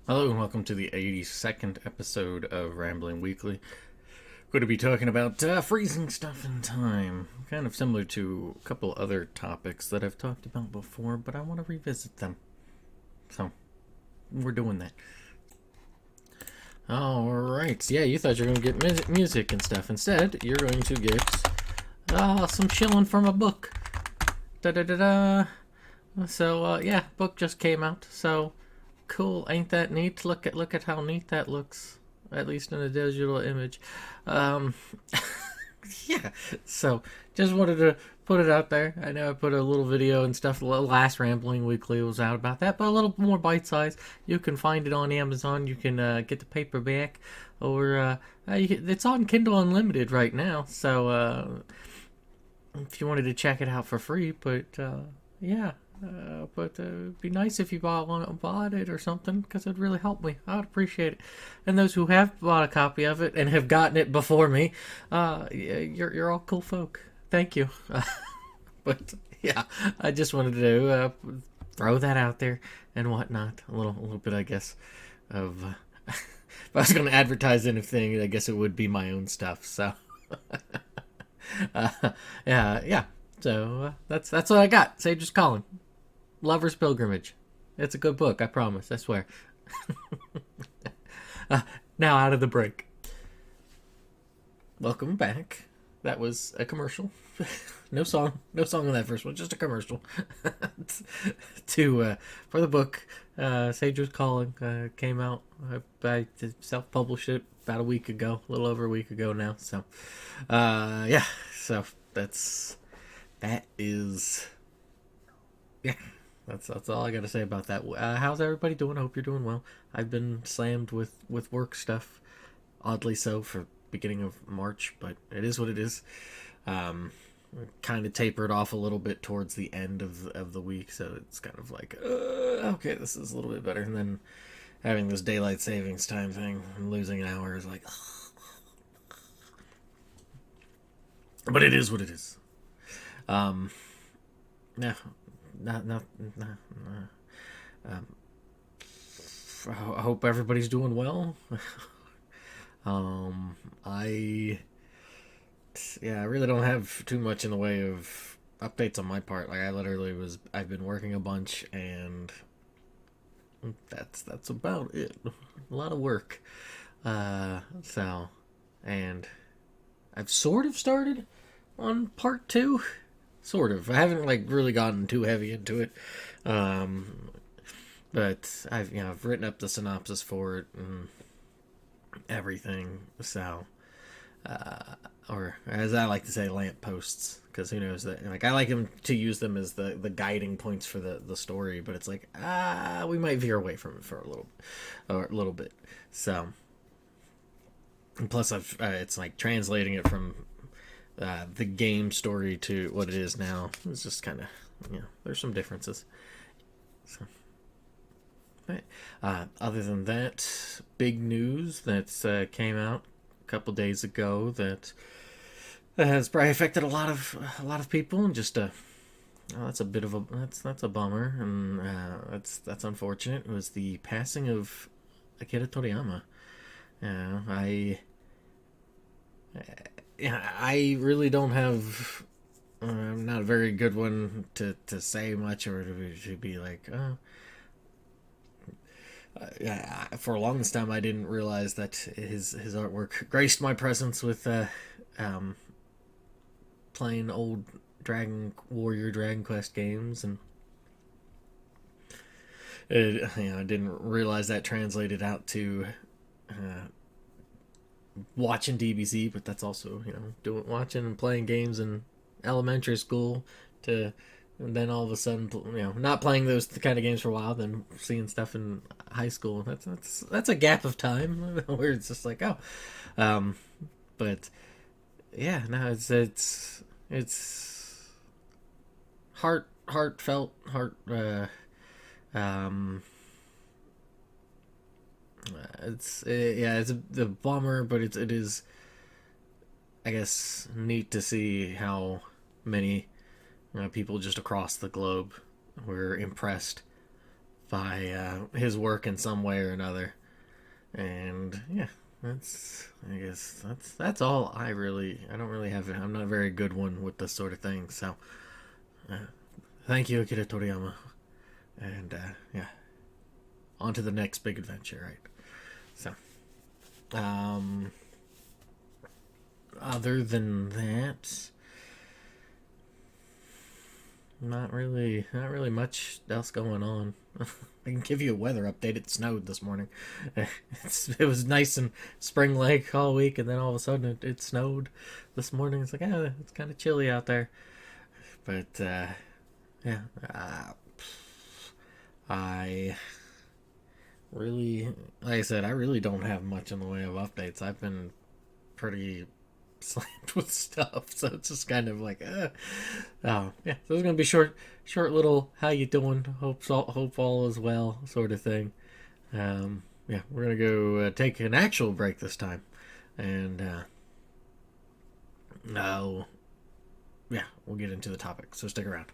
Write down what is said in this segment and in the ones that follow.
Hello and welcome to the 82nd episode of Rambling Weekly. Going to be talking about freezing stuff in time. Kind of similar to a couple other topics that I've talked about before, but I want to revisit them. So, we're doing that. Alright, yeah, you thought you were going to get music and stuff. Instead, you're going to get some shilling from a book. Da da da da. So, yeah, book just came out. So, cool, ain't that neat? Look at how neat that looks, at least in a digital image. um yeah, so just wanted to put it out there. I know I put a little video and stuff. The last Rambling Weekly was out about that, but a little more bite size. You can find it on Amazon. You can get the paperback, or it's on Kindle Unlimited right now, so if you wanted to check it out for free. But yeah, but it'd be nice if you bought it or something, because it'd really help me. I'd appreciate it. And those who have bought a copy of it and have gotten it before me, you're all cool folk. Thank you. But yeah, I just wanted to throw that out there and whatnot. A little bit, I guess, of. If I was going to advertise anything, I guess it would be my own stuff. So. uh, yeah. So that's what I got. Sage's Calling, Lover's Pilgrimage. It's a good book, I promise. I swear. uh, Now out of the break. Welcome back. That was a commercial. No song on that first one, just a commercial. To For the book, Sage's Calling came out. I self-published it about a week ago, a little over a week ago now. So, yeah. So that is yeah. That's all I got to say about that. How's everybody doing? I hope you're doing well. I've been slammed with work stuff, oddly so, for beginning of March, but it is what it is. Um, Kind of tapered off a little bit towards the end of the week, so it's kind of like, okay, this is a little bit better. And then having this daylight savings time thing and losing an hour is like, but it is what it is. Um, yeah, not. Um, I hope everybody's doing well. I Yeah, I really don't have too much in the way of updates on my part. Like, I've been working a bunch, and that's about it. A lot of work. So, and I've sort of started on part two. Sort of. I haven't like really gotten too heavy into it. Um, but I've written up the synopsis for it and everything. So, uh, or as I like to say, lamp posts, because who knows that? Like, I like them to use them as the guiding points for the story, but it's like, we might veer away from it for a little bit. So, and plus it's like translating it from the game story to what it is now. It's just kind of, there's some differences. So, right. Other than that, big news that came out a couple days ago that has probably affected a lot of people, and just that's a bit of a that's a bummer, and that's unfortunate. It was the passing of Akira Toriyama. I Yeah, I really don't have. I'm not a very good one to say much, or to be like, oh. Yeah, for a longest time, I didn't realize that his artwork graced my presence with um, playing old Dragon Quest games, and I didn't realize that translated out to watching DBZ, but that's also doing watching and playing games in elementary school, to and then all of a sudden not playing those kind of games for a while, then seeing stuff in high school. That's a gap of time where it's just like, oh. um but yeah, no, it's heartfelt, um it's a bummer, but it is, I guess, neat to see how many people just across the globe were impressed by his work in some way or another. And yeah, I guess that's all. I don't really have. I'm not a very good one with this sort of thing. So uh, thank you, Akira Toriyama. And yeah, on to the next big adventure, right? So, um, other than that, not really much else going on. I can give you a weather update. It snowed this morning. It was nice and spring-like all week, and then all of a sudden it snowed this morning. It's like, it's kind of chilly out there. But yeah, I really, like I said, I really don't have much in the way of updates. I've been pretty slammed with stuff, so it's just kind of like, oh yeah. So it's gonna be short little how you doing? Hope all is well sort of thing. Yeah, we're gonna go take an actual break this time, and now, yeah, we'll get into the topic. So stick around.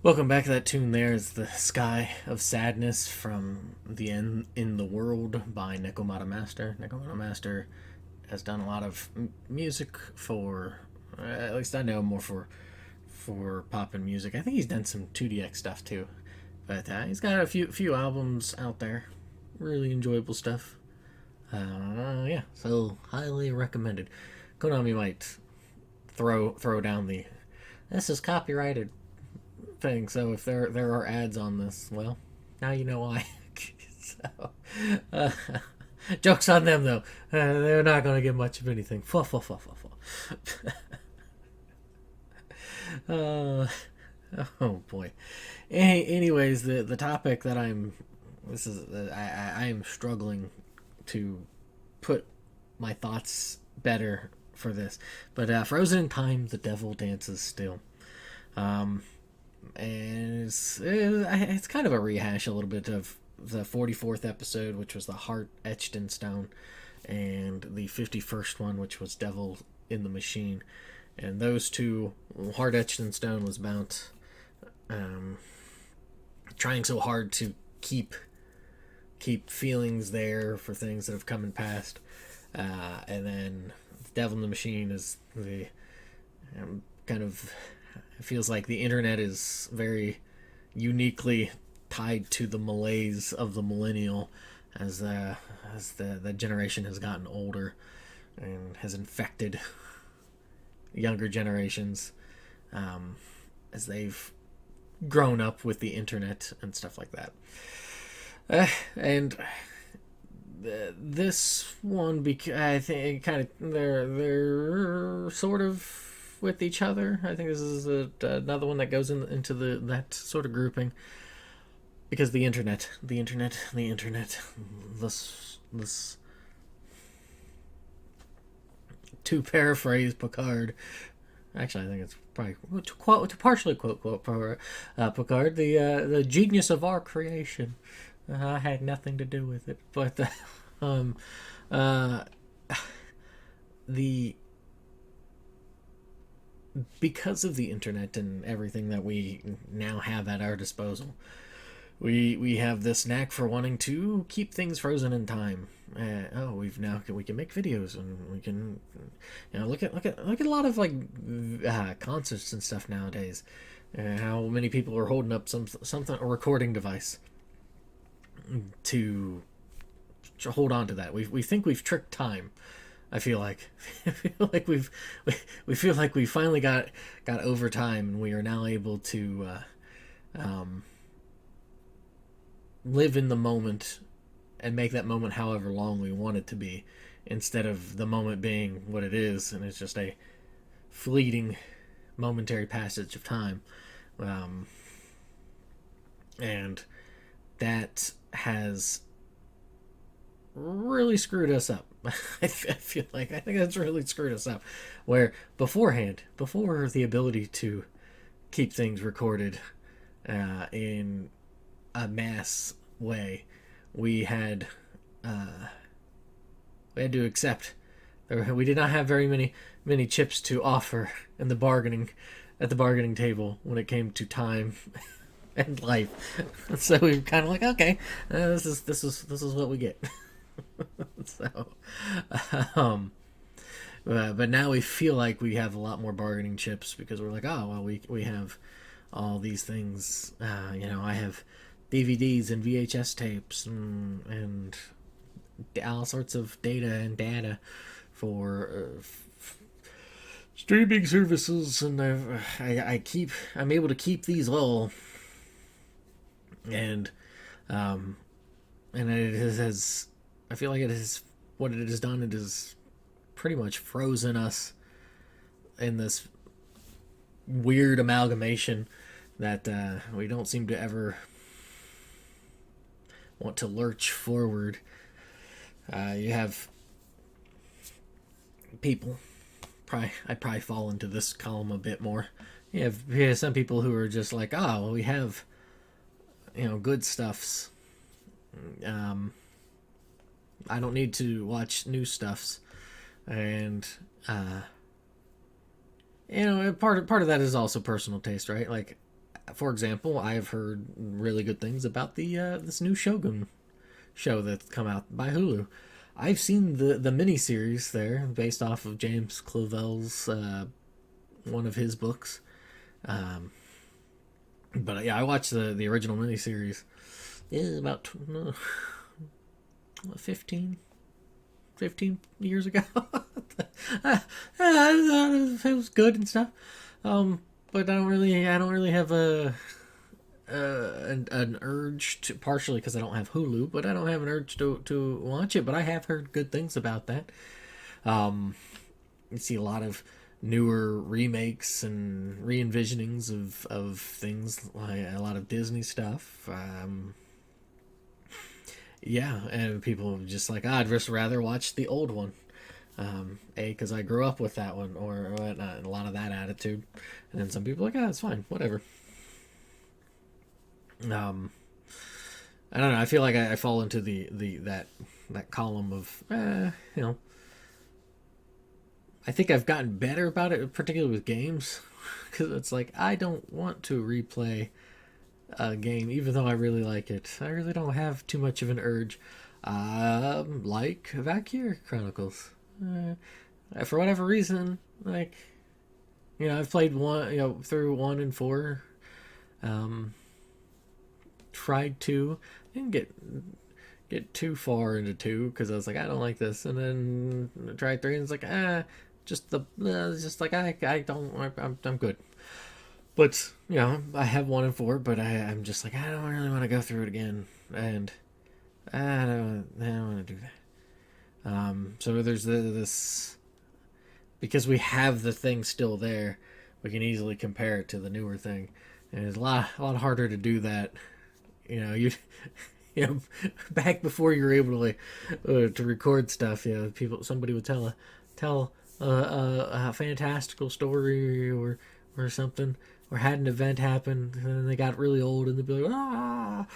Welcome back. That tune there is the Sky of Sadness from The End in the World by Nekomata Master. Nekomata Master has done a lot of music for, at least I know more for pop and music. I think he's done some 2DX stuff too. But he's got a few albums out there. Really enjoyable stuff. Yeah, so highly recommended. Konami might throw down the "this is copyrighted" thing. So if there are ads on this, well, now you know why. So, uh, jokes on them though. They're not going to get much of anything. Fuh, fuh, fuh, fuh, fuh. Oh boy. Anyways, the topic that I am struggling to put my thoughts better for this, but Frozen in Time, the devil dances still. Um, and it's kind of a rehash a little bit of the 44th episode, which was the heart etched in stone, and the 51st one, which was Devil in the Machine. And those two, heart etched in stone was about trying so hard to keep feelings there for things that have come and passed, and then Devil in the Machine is the kind of, it feels like the internet is very uniquely tied to the malaise of the millennial as the generation has gotten older and has infected younger generations, as they've grown up with the internet and stuff like that. And this one, I think, kind of they're sort of with each other. I think this is another one that goes into that sort of grouping, because the internet, this to paraphrase Picard. Actually, I think it's probably to partially quote Picard, the genius of our creation. I had nothing to do with it, but the because of the internet and everything that we now have at our disposal, we have this knack for wanting to keep things frozen in time. We can make videos, and we can, look at a lot of like concerts and stuff nowadays. How many people are holding up something, a recording device to hold on to that. We think we've tricked time. I feel like we feel like we finally got over time, and we are now able to live in the moment and make that moment however long we want it to be, instead of the moment being what it is, and it's just a fleeting, momentary passage of time. And that has really screwed us up. I think that's really screwed us up. Where beforehand, before the ability to keep things recorded in a mass way, we had to accept. We did not have very many chips to offer in the bargaining at the bargaining table when it came to time and life. So we were kind of like, okay, this is what we get. So, but now we feel like we have a lot more bargaining chips, because we're like, oh well, we have all these things. I have DVDs and VHS tapes and all sorts of data for streaming services, and I'm able to keep these all, and it has I feel like it is what it has done. It has pretty much frozen us in this weird amalgamation that we don't seem to ever want to lurch forward. You have people, I'd probably fall into this column a bit more. You have some people who are just like, oh, well, we have, good stuffs. I don't need to watch new stuffs, and part of that is also personal taste, right? Like, for example, I've heard really good things about the this new Shogun show that's come out by Hulu. I've seen the miniseries there, based off of James Clavell's one of his books. But yeah, I watched the original miniseries. About 15 years ago. It was good and stuff. But I don't really have an urge to, partially because I don't have Hulu, but I don't have an urge to watch it. But I have heard good things about that. You see a lot of newer remakes and re-envisionings of things, like a lot of Disney stuff. Yeah, and people are just like, I'd just rather watch the old one. Because I grew up with that one, or whatnot, a lot of that attitude. And then some people are like, it's fine, whatever. I don't know. I feel like I fall into that column of, I think I've gotten better about it, particularly with games, because it's like I don't want to replay a game, even though I really like it. I really don't have too much of an urge. Like Valkyria Chronicles. For whatever reason, like, I've played one, through 1 and 4. Tried 2. Didn't get too far into 2 because I was like, I don't like this, and then I tried 3 and it's like, I'm good. But I have 1 and 4, but I'm just like, I don't really want to go through it again, and I don't want to do that. So there's this, because we have the thing still there, we can easily compare it to the newer thing, and it's a lot harder to do that. Back before you were able to record stuff, somebody would tell a fantastical story or something, or had an event happen, and then they got really old, and they'd be like,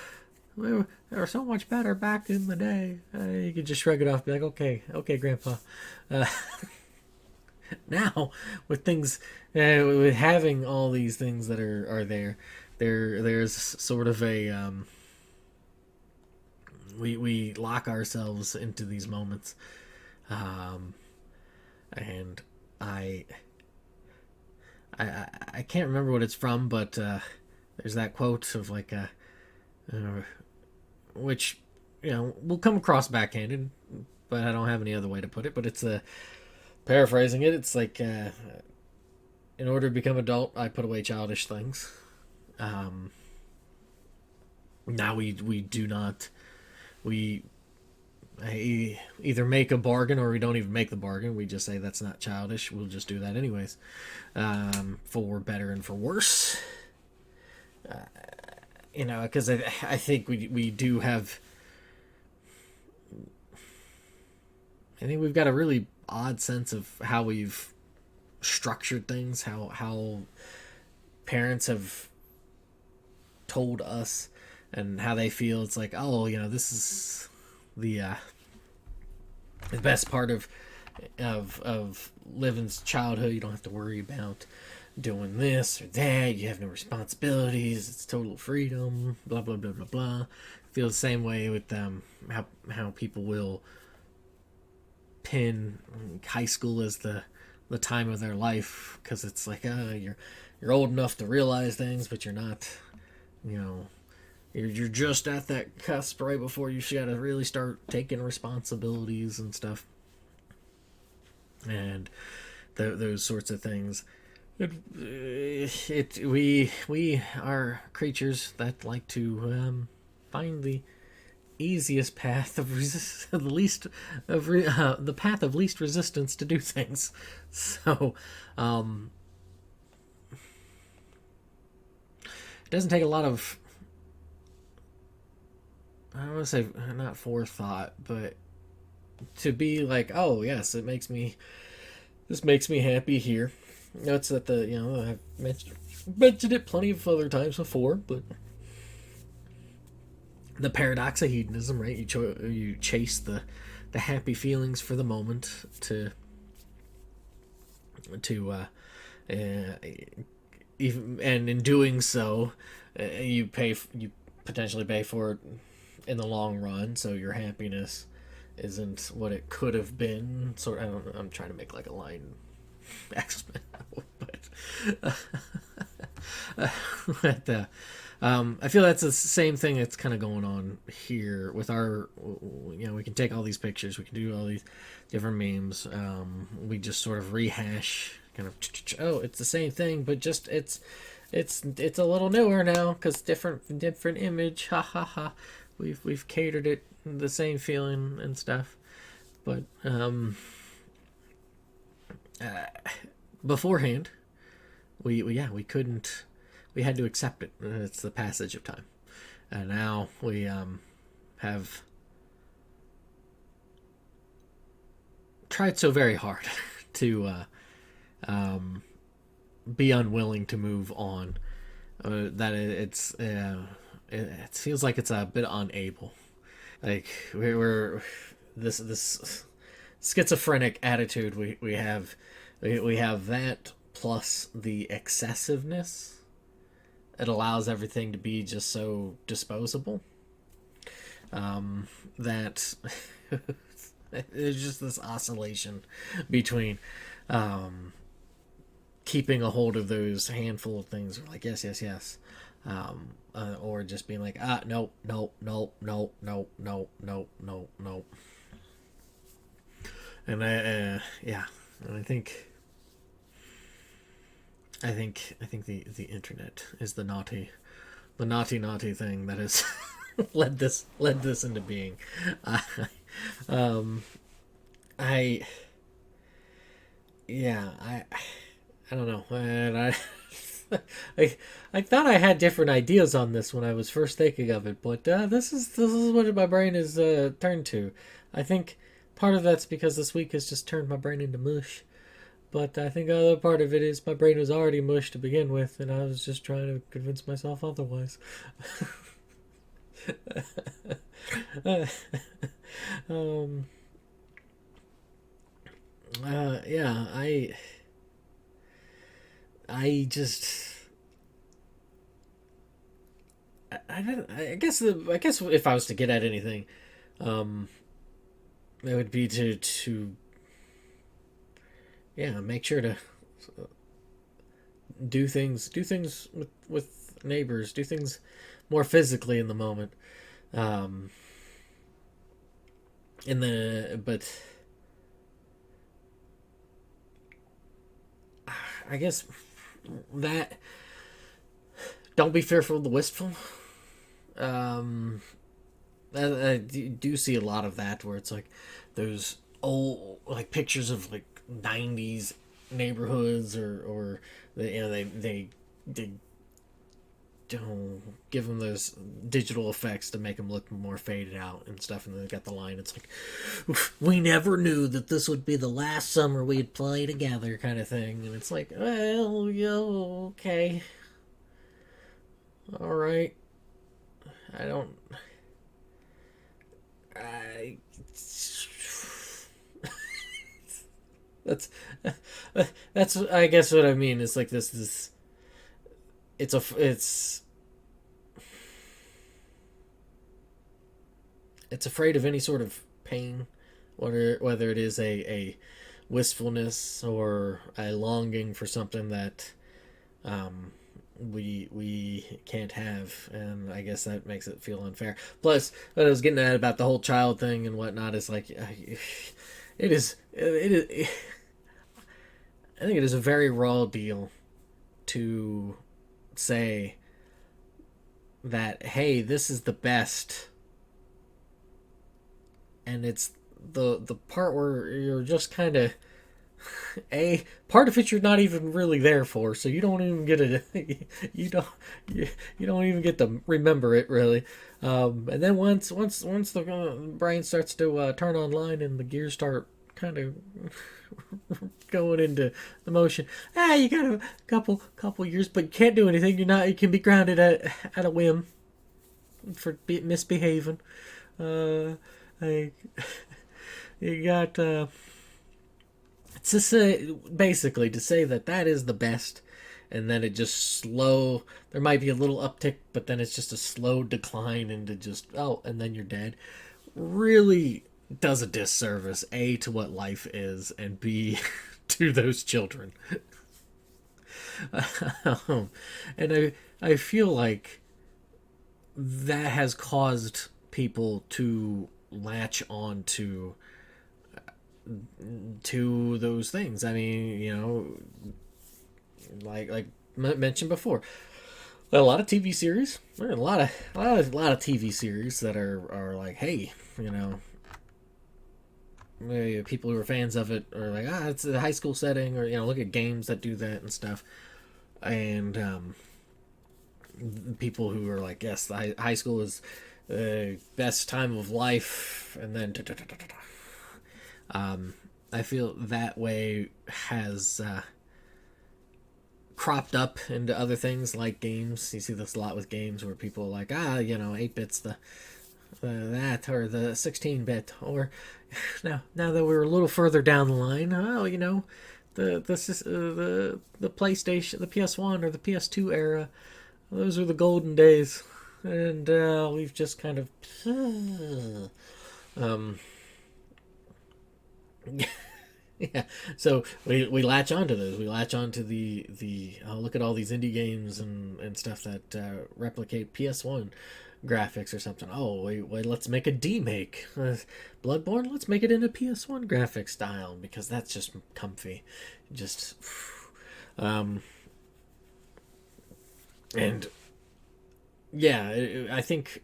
they were so much better back in the day. You could just shrug it off, and be like, okay, Grandpa. Now, with things, with having all these things that are there's sort of a we lock ourselves into these moments, um, and I, I can't remember what it's from, but there's that quote of like uh, which will come across backhanded, but I don't have any other way to put it. But it's paraphrasing it. It's like in order to become adult, I put away childish things. Um, Now we do not we either make a bargain or we don't even make the bargain. We just say that's not childish. We'll just do that anyways, for better and for worse. Because I think we do have. I think we've got a really odd sense of how we've structured things, how parents have told us and how they feel. It's like, oh, this is the best part of living's childhood. You don't have to worry about doing this or that. You have no responsibilities. It's total freedom. Blah blah blah blah blah. Feel the same way with how people will pin high school as the time of their life, because it's like you're old enough to realize things, but you're not. You know, you're just at that cusp right before you got to really start taking responsibilities and stuff, and those sorts of things. We are creatures that like to find the easiest path of the path of least resistance to do things. So, it doesn't take a lot of, I don't want to say not forethought, but to be like, oh yes, this makes me happy here. It's that I've mentioned it plenty of other times before, but the paradox of hedonism, right? You chase the happy feelings for the moment to even, and in doing so, you potentially pay for it in the long run. So your happiness isn't what it could have been. Sort I don't. I'm trying to make like a line experiment, but but I feel that's the same thing that's kind of going on here with our. We can take all these pictures, we can do all these different memes. We just sort of rehash, kind of. Oh, it's the same thing, but just it's a little newer now because different image. Ha ha ha. We've catered it the same feeling and stuff, but beforehand, we couldn't. We had to accept it. It's the passage of time, and now we have tried so very hard to be unwilling to move on, that it feels like it's a bit unable. Like we're this schizophrenic attitude we have. We have that plus the excessiveness. It allows everything to be just so disposable, that there's just this oscillation between keeping a hold of those handful of things, like yes, yes, yes, or just being like nope, nope, nope, nope, nope, nope, nope, nope, nope. And yeah, and I think the internet is the naughty thing that has led this into being. I, um, I yeah, I don't know, and I thought I had different ideas on this when I was first thinking of it, but this is what my brain is turned to. I think part of that's because this week has just turned my brain into mush. But I think the other part of it is my brain was already mush to begin with, and I was just trying to convince myself otherwise. um, yeah, I just, I guess if I was to get at anything, Um, it would be to yeah, make sure to do things with neighbors, do things more physically in the moment. Um, in the but I guess that don't be fearful of the wistful. Um, I do see a lot of that where it's like those old like pictures of like '90s neighborhoods or they don't give them those digital effects to make them look more faded out and stuff, and they got the line. It's like, we never knew that this would be the last summer we'd play together, kind of thing. And it's like, well, yo, okay, all right. I don't. I. That's that's I guess what I mean. It's like this. It's afraid of any sort of pain, whether it is a wistfulness or a longing for something that um, we can't have, and I guess that makes it feel unfair. Plus, what I was getting at about the whole child thing and whatnot is like, it is. I think it is a very raw deal to say that, hey, this is the best, and it's the part where you're just kind of a part of it you're not even really there for, so you don't even get it. You don't you don't even get to remember it really. And then once the brain starts to turn online and the gears start kind of going into the motion, you got a couple years, but you can't do anything. You're not. You can be grounded at a whim for misbehaving. Uh, like you got. To say basically to say that that is the best, and then it just slow. There might be a little uptick, but then it's just a slow decline into just and then you're dead. Really does a disservice, A, to what life is, and B, to those children. And I feel like that has caused people to latch on to those things. I mean, like mentioned before, a lot of TV series, a lot of TV series that are like, hey, people who are fans of it are like, it's a high school setting, or look at games that do that and stuff, and people who are like, yes, the high school is the best time of life, and then I feel that way has cropped up into other things like games. You see this a lot with games where people are like, 8-bit's the that, or the 16-bit, or now that we're a little further down the line, the PlayStation, the PS1 or the PS2 era, those are the golden days, and we've just kind of um, yeah. So we latch onto those. We latch onto the look at all these indie games and stuff that replicate PS1 graphics or something. Oh, wait, let's make a demake. Bloodborne, let's make it in a PS1 graphic style because that's just comfy. Just and yeah, I think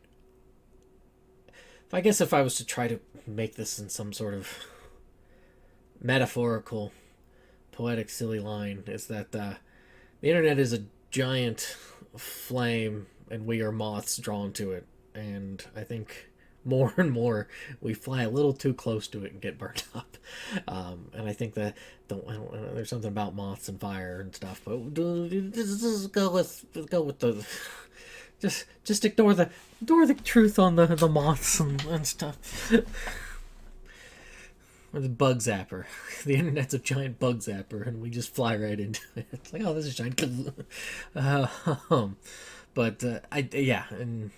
if I was to try to make this in some sort of metaphorical, poetic, silly line, is that the internet is a giant flame and we are moths drawn to it. And I think more and more we fly a little too close to it and get burnt up. And I think that there's something about moths and fire and stuff, but just go with the just ignore the truth on the moths and stuff. Or the bug zapper. The internet's a giant bug zapper, and we just fly right into it. It's like, oh, this is giant. But and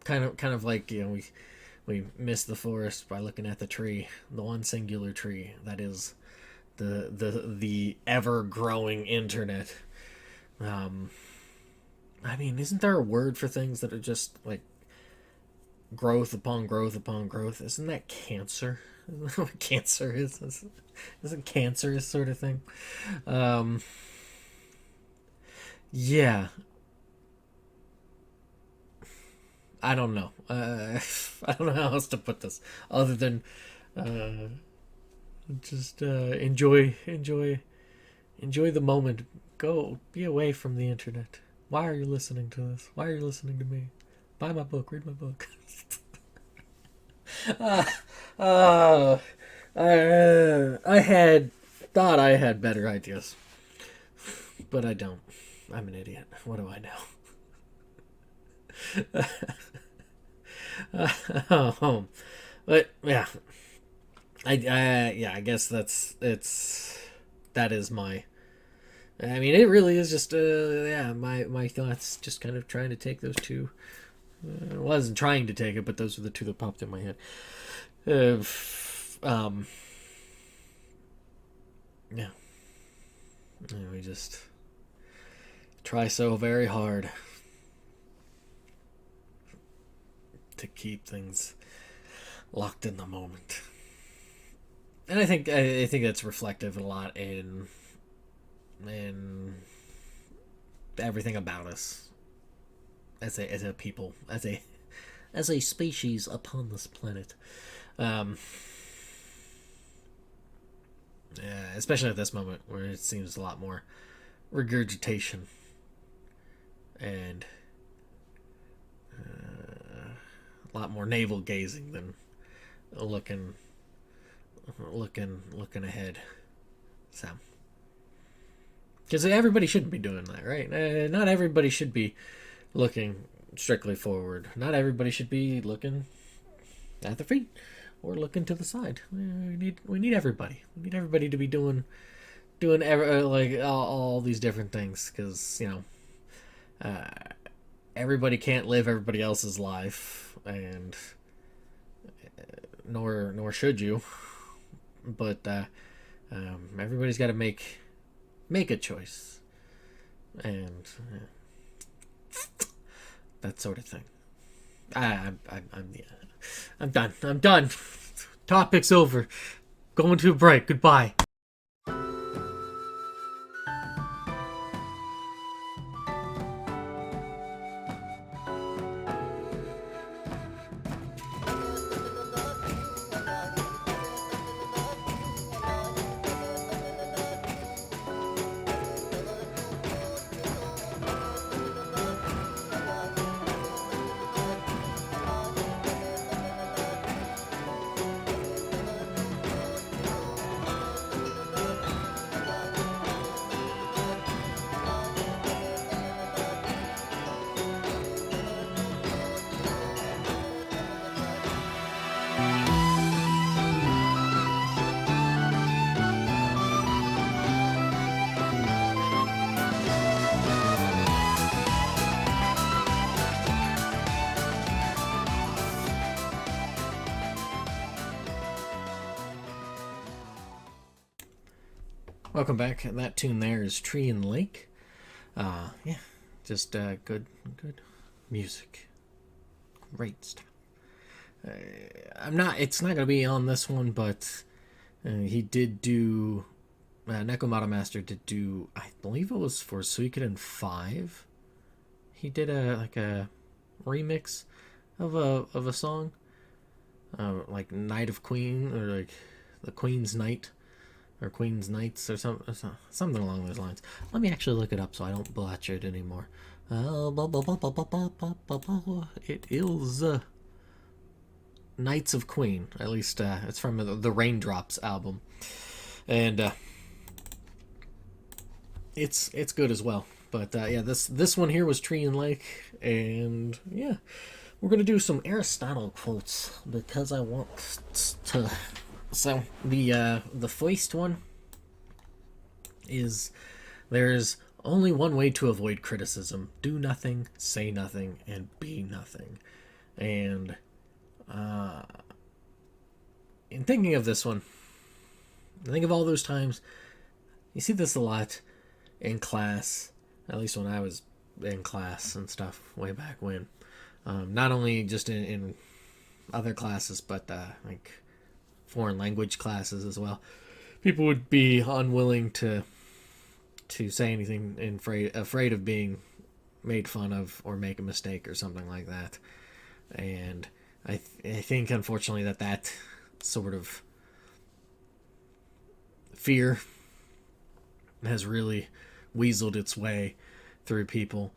kind of like we we miss the forest by looking at the tree, the one singular tree that is the ever growing internet. Um, I mean, isn't there a word for things that are just like growth upon growth upon growth? Isn't that cancer? Isn't that what cancer is? Isn't cancer a sort of thing? Um, yeah, I don't know. I don't know how else to put this other than uh, just enjoy the moment. Go be away from the internet. Why are you listening to this? Why are you listening to me? Buy my book. Read my book. uh, uh, I had thought I had better ideas, but I don't. I'm an idiot. What do I know? But yeah, I guess that is my. I mean, it really is just yeah, my thoughts. Just kind of trying to take those two. I wasn't trying to take it, but those were the two that popped in my head. Um, yeah, and we just try so very hard to keep things locked in the moment, and I think that's reflective a lot in everything about us as a people, as a species upon this planet. Um, yeah, especially at this moment where it seems a lot more regurgitation and a lot more navel gazing than looking looking ahead. So, because everybody shouldn't be doing that, right? Not everybody should be looking strictly forward. Not everybody should be looking at their feet or looking to the side. We need everybody. We need everybody to be doing like all these different things, because everybody can't live everybody else's life, and nor should you. But everybody's got to make a choice, and that sort of thing. I'm done. I'm done. Topic's over. Going to a break. Goodbye. Welcome back. That tune there is Tree and Lake. Yeah, just good music. Great stuff. It's not gonna be on this one, but he did do. Nekomata Master did do. I believe it was for Suikoden 5. He did a remix of a song, like Night of Queen, or like the Queen's Night, or Queen's Knights, or something along those lines. Let me actually look it up so I don't botch it anymore. It is Knights of Queen. At least it's from the Raindrops album, and it's good as well. But yeah, this one here was Tree and Lake, and yeah, we're gonna do some Aristotle quotes because I want to. So the first one is, there's only one way to avoid criticism: do nothing, say nothing, and be nothing. And In thinking of this one, I think of all those times. You see this a lot in class, at least when I was in class and stuff way back when. Not only just in other classes, but like foreign language classes as well. People would be unwilling to say anything, and afraid of being made fun of or make a mistake or something like that. And I think unfortunately that sort of fear has really weaseled its way through people.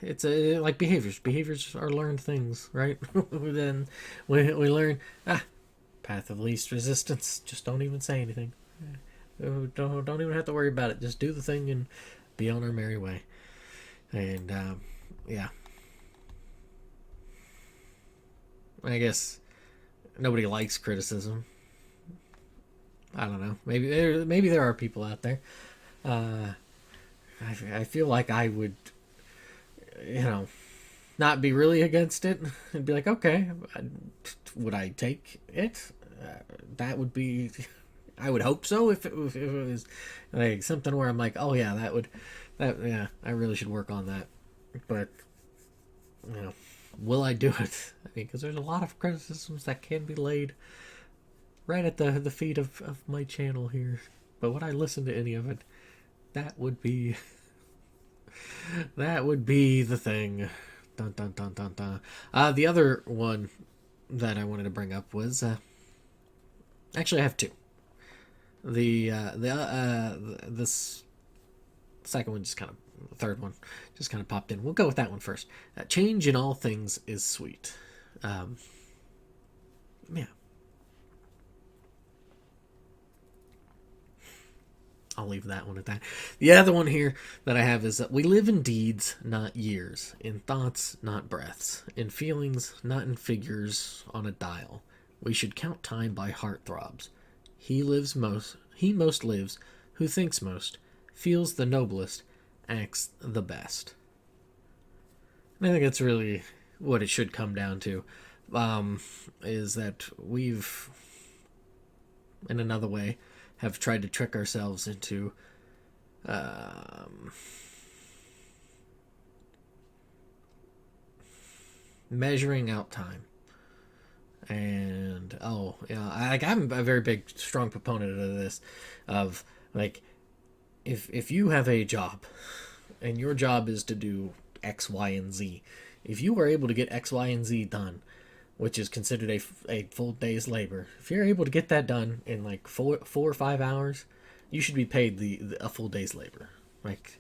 It's like behaviors. Behaviors are learned things, right? Then we learn path of least resistance. Just don't even say anything. Don't even have to worry about it. Just do the thing and be on our merry way. And yeah, I guess nobody likes criticism. I don't know. Maybe there are people out there. I feel like I would, not be really against it and be like, okay, would I take it? That would be. I would hope so if it was like something where I'm like, oh yeah, yeah, I really should work on that. But will I do it? I mean, because there's a lot of criticisms that can be laid right at the feet of my channel here. But would I listen to any of it? That would be the thing. Dun dun dun dun dun. The other one that I wanted to bring up was actually I have two. This second one the third one just kind of popped in. We'll go with that one first. Change in all things is sweet. Yeah. I'll leave that one at that. The other one here that I have is that we live in deeds, not years, in thoughts, not breaths, in feelings, not in figures on a dial. We should count time by heart throbs. He most lives, who thinks most, feels the noblest, acts the best. And I think that's really what it should come down to, is that we've, in another way, have tried to trick ourselves into measuring out time. And I'm a very big, strong proponent of this. Of like, if you have a job, and your job is to do X, Y, and Z, if you are able to get X, Y, and Z done, which is considered a full day's labor, if you're able to get that done in like 4 or 5 hours, you should be paid a full day's labor. Like,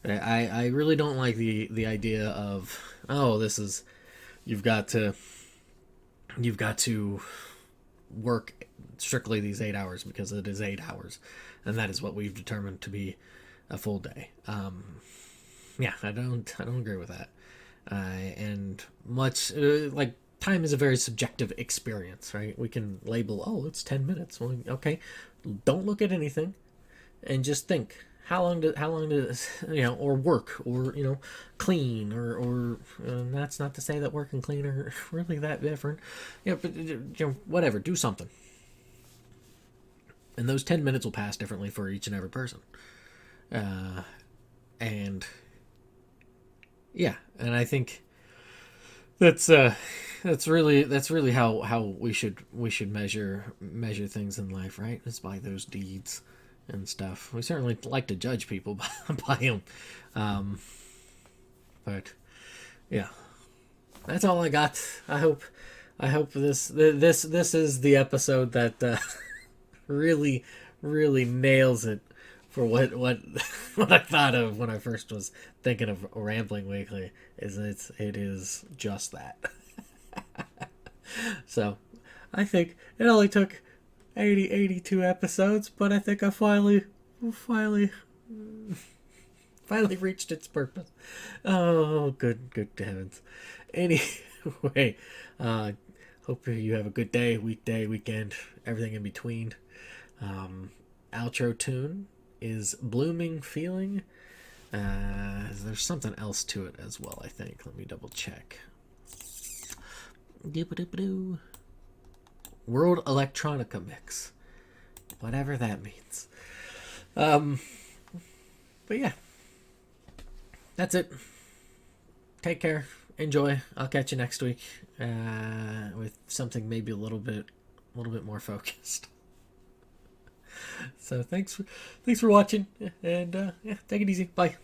I really don't like the idea of, oh, this is, you've got to work strictly these 8 hours because it is 8 hours, and that is what we've determined to be a full day. Yeah, I don't agree with that. And much like, time is a very subjective experience, right? We can label, oh, it's 10 minutes. Well, okay, don't look at anything, and just think, how long does or work, or clean, or that's not to say that work and clean are really that different. But whatever, do something, and those 10 minutes will pass differently for each and every person. And yeah, and I think that's really how we should measure things in life, right? It's by those deeds and stuff. We certainly like to judge people by them, but yeah, that's all I got. I hope this is the episode that really nails it for what what I thought of when I first was thinking of Rambling Weekly. It is just that. So I think it only took 82 episodes, but I think I finally reached its purpose. Oh, good heavens. Anyway, hope you have a good day, weekday, weekend, everything in between. Outro tune is Blooming Feeling. There's something else to it as well, I think. Let me double check. Doop-a-doop-a-doo. World Electronica Mix. Whatever that means. But yeah. That's it. Take care. Enjoy. I'll catch you next week with something maybe a little bit more focused. So thanks for watching, and yeah, take it easy. Bye.